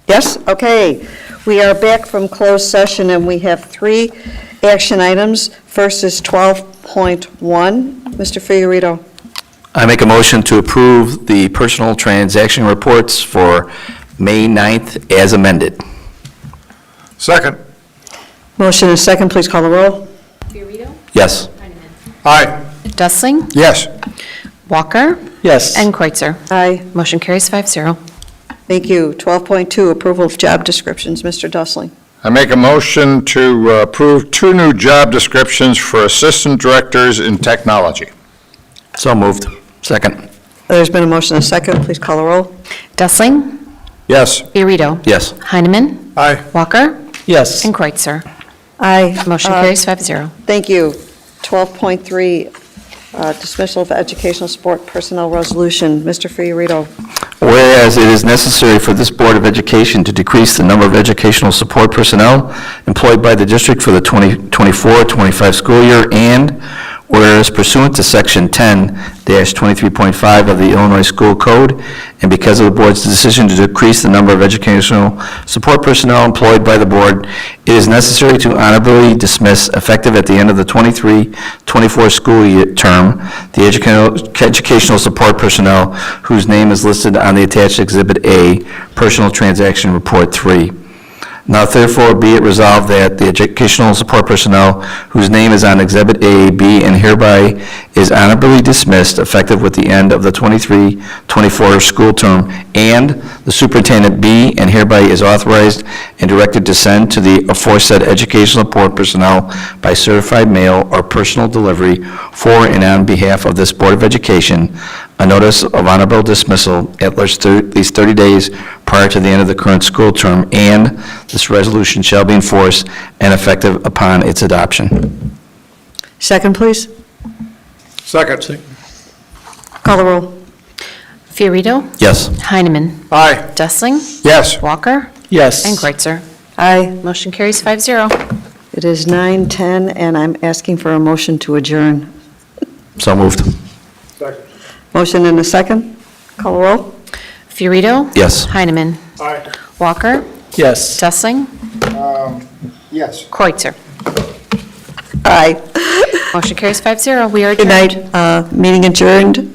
H: Yes? Okay. We are back from closed session, and we have 3 action items. First is 12.1. Mr. Fiorito.
M: I make a motion to approve the personal transaction reports for May 9th as amended.
G: Second.
H: Motion is second. Please call the roll.
P: Fiorito?
M: Yes.
G: Aye.
P: Dustling?
G: Yes.
P: Walker?
N: Yes.
P: And Kreutzer.
H: Aye.
P: Motion carries 5-0.
H: Thank you. 12.2, approval of job descriptions. Mr. Dustling.
G: I make a motion to approve 2 new job descriptions for assistant directors in technology.
M: So moved. Second.
H: There's been a motion and a second. Please call the roll.
P: Dessling.
G: Yes.
P: Fiorito.
M: Yes.
P: Heineman.
D: Aye.
P: Walker.
N: Yes.
P: And Kreitzer.
H: Aye.
P: Motion carries 5-0.
H: Thank you. 12.3, dismissal of educational support personnel resolution. Mr. Fiorito.
M: Whereas it is necessary for this Board of Education to decrease the number of educational support personnel employed by the district for the 2024-25 school year, and whereas pursuant to Section 10-23.5 of the Illinois School Code, and because of the board's decision to decrease the number of educational support personnel employed by the board, it is necessary to honorably dismiss, effective at the end of the 23-24 school year term, the educational support personnel whose name is listed on the attached Exhibit A, Personal Transaction Report 3. Now therefore be it resolved that the educational support personnel whose name is on Exhibit A, B, and hereby is honorably dismissed effective with the end of the 23-24 school term, and the superintendent be and hereby is authorized and directed to send to the aforesaid educational support personnel by certified mail or personal delivery for and on behalf of this Board of Education a notice of honorable dismissal at least 30 days prior to the end of the current school term, and this resolution shall be enforced and effective upon its adoption.
H: Second, please.
D: Second.
H: Call the roll.
P: Fiorito.
M: Yes.
P: Heineman.
D: Aye.
P: Dessling.
G: Yes.
P: Walker.
N: Yes.
P: And Kreitzer.
H: Aye.
P: Motion carries 5-0.
H: It is 9:10, and I'm asking for a motion to adjourn.
M: So moved.
H: Motion and a second. Call the roll.
P: Fiorito.
M: Yes.
P: Heineman.
D: Aye.
P: Walker.
N: Yes.
P: Dessling.
D: Yes.
P: Kreitzer.
H: Aye.
P: Motion carries 5-0. We are
H: Good
P: adjourned.
H: night. Meeting adjourned.